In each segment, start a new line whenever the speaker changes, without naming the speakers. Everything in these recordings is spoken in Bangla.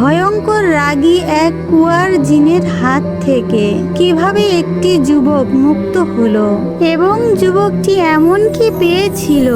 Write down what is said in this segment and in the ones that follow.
ভয়ঙ্কর রাগী এক কুয়ার জিনের হাত থেকে কিভাবে একটি যুবক মুক্ত হলো এবং যুবকটি এমন কি পেয়েছিল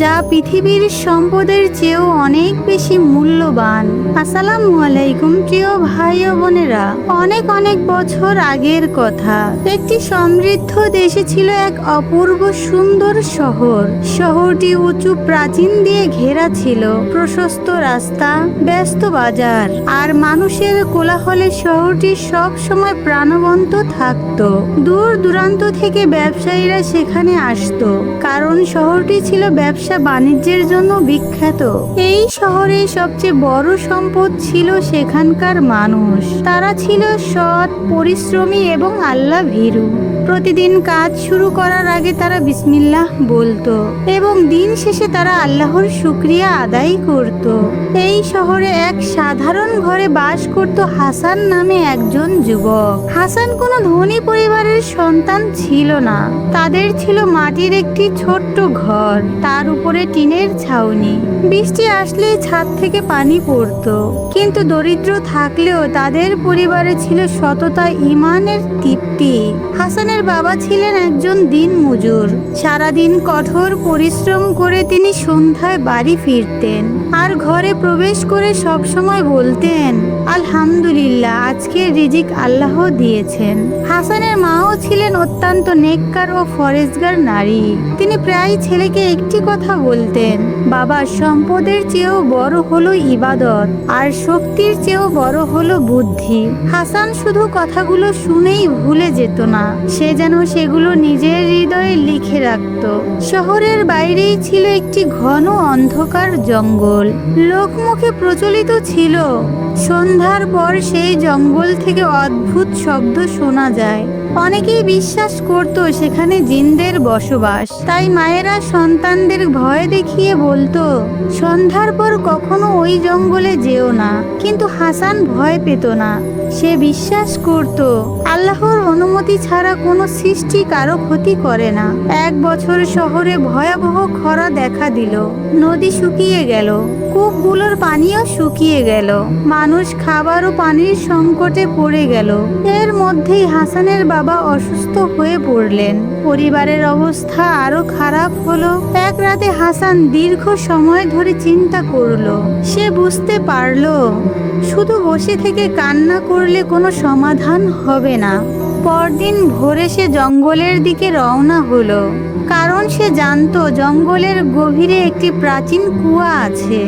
যা পৃথিবীর সম্পদের চেয়েও অনেক বেশি মূল্যবান। আসসালামু আলাইকুম প্রিয় ভাই ও বোনেরা, অনেক অনেক বছর আগের কথা। একটি সমৃদ্ধ দেশে ছিল এক অপূর্ব সুন্দর শহর। শহরটি উঁচু প্রাচীন দিয়ে ঘেরা ছিল, প্রশস্ত রাস্তা, ব্যস্ত বাজার আর মানুষের কোলাহলে শহরটি সব সময় প্রাণবন্ত থাকত। দূর দূরান্ত থেকে ব্যবসায়ীরা সেখানে আসতো, কারণ শহরটি ছিল ব্যবসা বাণিজ্যের জন্য বিখ্যাত। এই শহরে সবচেয়ে বড় সম্পদ ছিল সেখানকার মানুষ। তারা ছিল সৎ, পরিশ্রমী এবং আল্লাহ ভীরু। প্রতিদিন কাজ শুরু করার আগে তারা বিসমিল্লাহ বলতো এবং দিন শেষে তারা আল্লাহর শুকরিয়া আদায় করত। এই শহরে এক সাধারণ ঘরে বাস করত হাসান নামে একজন যুবক। হাসান কোনো ধনী পরিবারের সন্তান ছিল না। তাদের ছিল মাটির একটি ছোট্ট ঘর, তার উপরে টিনের ছাউনি। বৃষ্টি আসলেই ছাদ থেকে পানি পড়তো। কিন্তু দরিদ্র থাকলেও তাদের পরিবারে ছিল সততা, ঈমানের তৃপ্তি। হাসানের বাবা ছিলেন একজন দিনমজুর। সারাদিন কঠোর পরিশ্রম করে তিনি সন্ধ্যায় বাড়ি ফিরতেন আর ঘরে প্রবেশ করে সবসময় বলতেন, আলহামদুলিল্লাহ, আজকের রিজিক আল্লাহ দিয়েছেন। হাসানের মাও ছিলেন অত্যন্ত নেককার ও ফরেজগার নারী। তিনি প্রায় ছেলেকে একটি কথা বলতেন, বাবা, সম্পদের চেয়েও বড় হলো ইবাদত আর শক্তির চেয়েও বড় হলো বুদ্ধি। হাসান শুধু কথাগুলো শুনেই ভুলে যেত না, সে যেন সেগুলো নিজের হৃদয়ে লিখে রাখত। শহরের বাইরেই ছিল একটি ঘন অন্ধকার জঙ্গল। লোকমুখে প্রচলিত ছিল সন্ধ্যার পর সেই জঙ্গল থেকে অদ্ভুত শব্দ শোনা যায়। অনেকেই বিশ্বাস করত সেখানে জিনদের বসবাস। তাই মায়েরা সন্তানদের ভয় দেখিয়ে বলতো, সন্ধ্যার পর কখনো ওই জঙ্গলে যেও না। কিন্তু হাসান ভয় পেত না। সে বিশ্বাস করত আল্লাহর অনুমতি ছাড়া কোনো সৃষ্টি কারো ক্ষতি করে না। এক বছর শহরে ভয়াবহ খরা দেখা দিল। নদী শুকিয়ে গেল, কূপগুলোর পানিও শুকিয়ে গেল। মানুষ খাবার ও পানির সংকটে পড়ে গেল। এর মধ্যেই হাসানের বাবা অসুস্থ হয়ে পড়লেন। পরিবারের অবস্থা আরো খারাপ হলো। এক রাতে হাসান দীর্ঘ সময় ধরে চিন্তা করলো। সে বুঝতে পারলো শুধু বসে থেকে কান্না করলে কোনো সমাধান হবে না। পরদিন ভোরে সে জঙ্গলের দিকে রওনা হলো, কারণ সে জানতো জঙ্গলের গভীরে একটি প্রাচীন কুয়া আছে।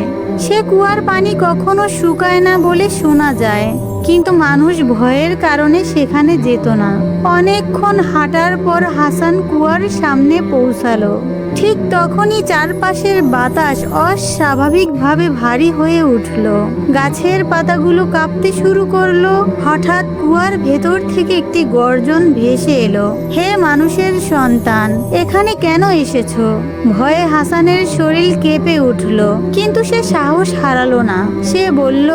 সে কুয়ার পানি কখনো শুকায় না বলে শোনা যায়, কিন্তু মানুষ ভয়ের কারণে সেখানে যেত না। অনেকক্ষণ হাঁটার পর হাসান কুয়ার সামনে পৌঁছালো। ঠিক তখনই চারপাশের বাতাস অস্বাভাবিকভাবে ভারী হয়ে উঠল। গাছের পাতাগুলো কাঁপতে শুরু করলো। হঠাৎ কুয়ার ভেতর থেকে একটি গর্জন ভেসে এলো, হে মানুষের সন্তান, এখানে কেন এসেছো? ভয়ে হাসানের শরীর কেঁপে উঠল, কিন্তু সে সাহস হারালো না। সে বলল,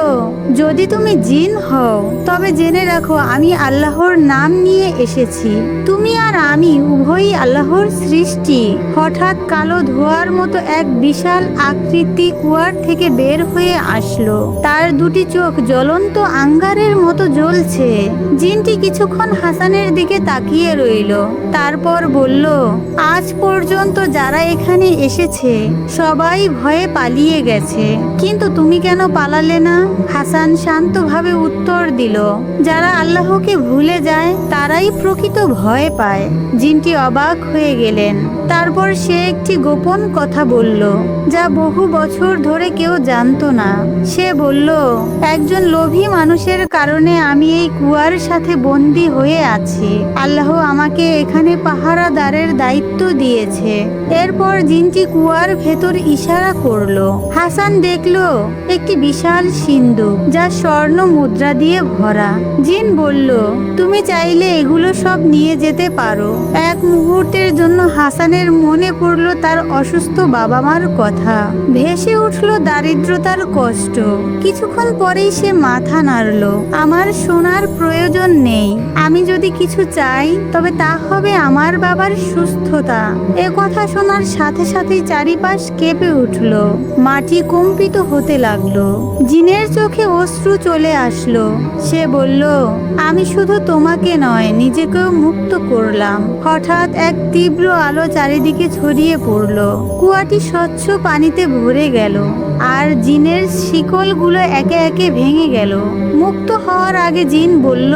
যদি তুমি জিন হও তবে জেনে রাখো আমি আল্লাহর নাম নিয়ে এসেছি। তুমি আর আমি উভয়ই আল্লাহর সৃষ্টি। হঠাৎ কালো ধোঁয়ার মতো এক বিশাল আকৃতি কুয়ার থেকে বের হয়ে আসলো। তার দুটি চোখ জ্বলন্ত আঙ্গারের মতো জ্বলছে। জিনটি কিছুক্ষণ হাসানের দিকে তাকিয়ে রইল, তারপর বলল, আজ পর্যন্ত যারা এখানে এসেছে সবাই ভয়ে পালিয়ে গেছে, কিন্তু তুমি কেন পালালে না? হাসান শান্তভাবে উত্তর দিল, যারা আল্লাহকে ভুলে যায় তারাই প্রকৃত ভয় পায়। জিনটি অবাক হয়ে গেলেন। তারপর সে একটি গোপন কথা বলল, যা বহু বছর ধরে কেউ জানতো না। সে বলল, একজন লোভী মানুষের কারণে আমি এই কুয়ার সাথে বন্দী হয়ে আছি। আল্লাহ আমাকে এখানে পাহারাদারের দায়িত্ব দিয়েছে। এরপর জিনটি কুয়ার ভেতর ইশারা করলো। হাসান দেখলো একটি বিশাল সিন্ধুক, যা স্বর্ণ মুদ্রা দিয়ে ভরা। জিন বলল, তুমি চাইলে এগুলো সব নিয়ে যেতে পারো। এক মুহূর্তের জন্য হাসানের মনে পড়ল পড়ল তার অসুস্থ বাবা মার কথা, ভেসে উঠল দারিদ্রতার কষ্ট। কিছুক্ষণ পরেই সে মাথা নাড়ল। আমার সোনার প্রয়োজন নেই, আমি যদি কিছু চাই তবে তা হবে আমার বাবার সুস্থতা। এ কথা শোনার সাথে সাথেই চারিপাশ কেঁপে উঠল, মাটি কম্পিত হতে লাগলো। জিনের চোখে অশ্রু চলে আসলো। সে বলল, আমি শুধু তোমাকে নয়, নিজেকেও মুক্ত করলাম। হঠাৎ এক তীব্র আলো চারিদিকে ছড়িয়ে পড়ল। কুয়াটি স্বচ্ছ পানিতে ভরে গেল আর জিনের শিকলগুলো একে একে ভেঙে গেল। মুক্ত হওয়ার আগে জিন বলল,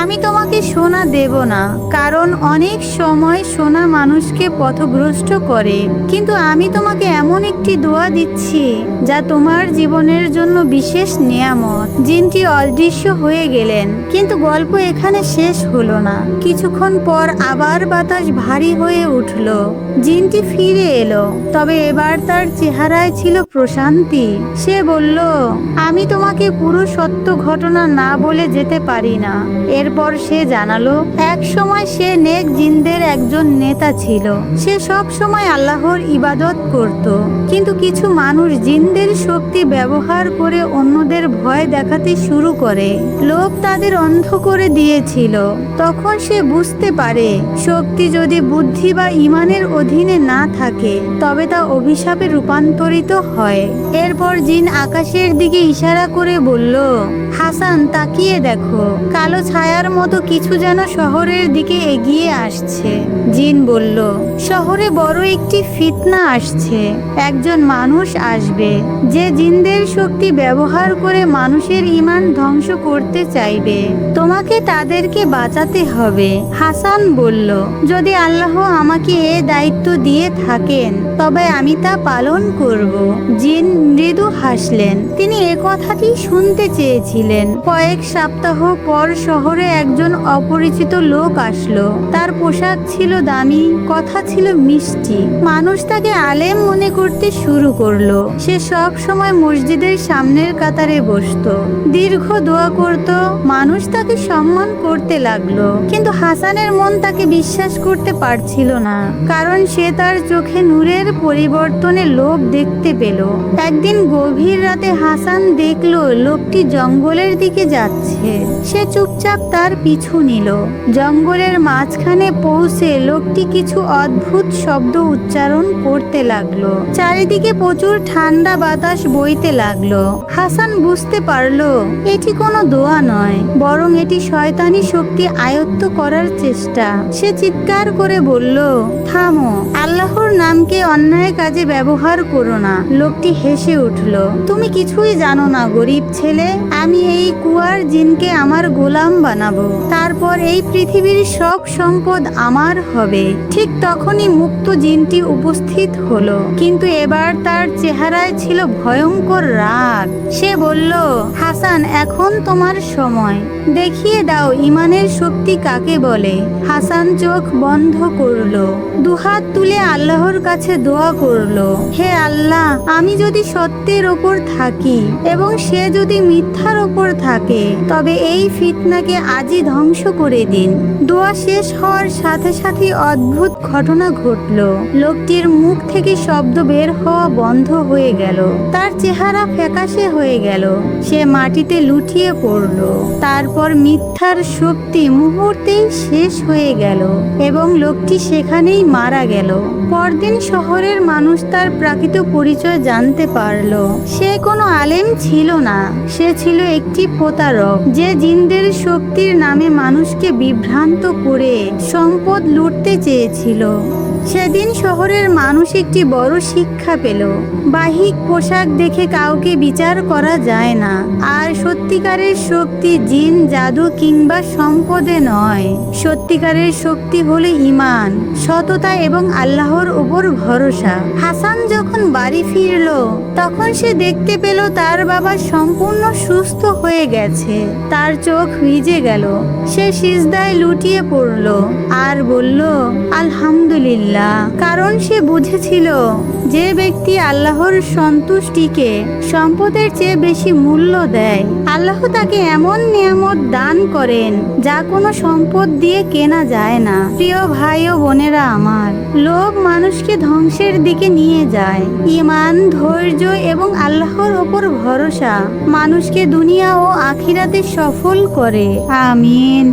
আমি তোমাকে সোনা দেব না, কারণ অনেক সময় সোনা মানুষকে পথভ্রষ্ট করে, কিন্তু আমি তোমাকে এমন একটি দোয়া দিচ্ছি যা তোমার জীবনের জন্য বিশেষ নেয়ামত। জিনটি অদৃশ্য হয়ে গেলেন, কিন্তু গল্প এখানে শেষ হলো না। কিছুক্ষণ পর আবার বাতাস ভারী হয়ে উঠল। জিনটি ফিরে এলো, তবে এবার তার চেহারায় ছিল প্রশান্তি। সে বলল, আমি তোমাকে পুরো সত্য ঘটনা না বলে যেতে পারি না। এরপর সে জানালো, এক সময় সে নেক জিনদের একজন নেতা ছিল। সে সব সময় আল্লাহর ইবাদত করত, কিন্তু কিছু মানুষ জিনদের শক্তি ব্যবহার করে অন্যদের ভয় দেখাতে শুরু করে। লোভ তাদের অন্ধ করে দিয়েছিল। তখন সে বুঝতে পারে, শক্তি যদি বুদ্ধি বা ইমানের অধীনে না থাকে তবে তা অভিশাপে রূপান্তরিত হয়। এরপর জিন আকাশের দিকে ইশারা করে বলল, হাসান, তাকিয়ে দেখো, কালো ছায়ার মতো কিছু যেন শহরের দিকে এগিয়ে আসছে। জিন বলল, শহরে বড় একটি ফিতনা আসছে। একজন মানুষ আসবে যে জিনদের শক্তি ব্যবহার করে মানুষের ঈমান ধ্বংস করতে চাইবে। তোমাকে তাদেরকে বাঁচাতে হবে। হাসান বলল, যদি আল্লাহ আমাকে এ দায়িত্ব দিয়ে থাকেন তবে আমি তা পালন করব। জিন মৃদু হাসলেন। তিনি এ কথাটি শুনতে চেয়েছিলেন। কয়েক সপ্তাহ পর শহরে একজন অপরিচিত লোক আসলো। তার পোশাক ছিল দামি, কথা ছিল মিষ্টি। মানুষ তাকে আলেম মনে করতে শুরু করলো। সে সব সময় মসজিদের সামনের কাতারে বসতো, দীর্ঘ দোয়া করত। মানুষ তাকে সম্মান করতে লাগলো, কিন্তু হাসানের মন তাকে বিশ্বাস করতে পারছিল না, কারণ সে তার চোখে নূরের পরিবর্তনে লোভ দেখতে পেল। একদিন গভীর রাতে হাসান দেখলো লোকটি জঙ্গলের দিকে যাচ্ছে। সে চুপচাপ তার পিছু নিল। জঙ্গলের মাঝখানে পৌঁছে লোকটি কিছু অদ্ভুত শব্দ উচ্চারণ করতে লাগলো। চারিদিকে প্রচুর ঠান্ডা বাতাস বইতে লাগলো। হাসান বুঝতে পারলো এটি কোনো দোয়া নয়, বরং এটি শয়তানি শক্তি আয়ত্ত করার চেষ্টা। সে চিৎকার করে বলল, থামো, আল্লাহর নামকে অন্যায় কাজে ব্যবহার করো না। লোকটি হেসে উঠল, তুমি কিছুই জানো না গরিব ছেলে। আমি এই কুয়ার জিনকে আমার গোলাম বানাবো, তারপর এই পৃথিবীর সব সম্পদ আমার হবে। ঠিক তখনই মুক্ত জিনটি উপস্থিত হলো, কিন্তু এবার তার চেহারায় ছিল ভয়ঙ্কর রাগ। সে বলল, হাসান, এখন তোমার সময়। দেখিয়ে দাও ইমানের শক্তি কাকে বলে। হাসান চোখ বন্ধ করলো, দুহাত তুলে আল্লাহর কাছে দোয়া করলো, হে আল্লাহ, আমি যদি সত্যের ওপর থাকি এবং সে যদি মিথ্যার ওপর থাকে তবে এই ফিতনাকে আজই ধ্বংস করে দিন। দোয়া শেষ হওয়ার সাথে সাথে অদ্ভুত ঘটনা ঘটল। লোকটির মুখ থেকে শব্দ বের হওয়া বন্ধ হয়ে গেল। তার চেহারা ফ্যাকাশে হয়ে গেল। সে মাটিতে লুটিয়ে পড়ল। তারপর মিথ্যার শক্তি মুহূর্তেই শেষ হয়ে গেল এবং লোকটি সেখানেই মারা গেল। পরদিন শহরের মানুষ তার প্রকৃত পরিচয় জানতে পারল। সে কোনো আলেম ছিল না, সে ছিল একটি প্রতারক যে জিনদের শক্তির নামে মানুষকে বিভ্রান্ত করে সম্পদ লুটতে চেয়েছিল। সেদিন শহরের মানুষ একটি বড় শিক্ষা পেল। বাহ্যিক পোশাক দেখে কাউকে বিচার করা যায় না, আর সত্যিকারের শক্তি জিন, জাদু কিংবা সম্পদে নয়। সত্যিকারের শক্তি হলো ঈমান, সততা এবং আল্লাহর উপর ভরসা। হাসান যখন বাড়ি ফিরল তখন সে দেখতে পেল তার বাবা সম্পূর্ণ সুস্থ হয়ে গেছে। তার চোখ ভিজে গেল। সে সিজদায় লুটিয়ে পড়ল আর বলল, আলহামদুলিল্লাহ, কারণ সে বুঝেছিল যে ব্যক্তি আল্লাহর সন্তুষ্টিকে সম্পদের চেয়ে বেশি মূল্য দেয়, আল্লাহ তাকে এমন নিয়ামত দান করেন যা কোনো সম্পদ দিয়ে কেনা যায় না। প্রিয় ভাই ও বোনেরা আমার, লোভ মানুষকে ধ্বংসের দিকে নিয়ে যায়। ঈমান, ধৈর্য এবং আল্লাহর ওপর ভরসা মানুষকে দুনিয়া ও আখিরাতে সফল করে। আমিন।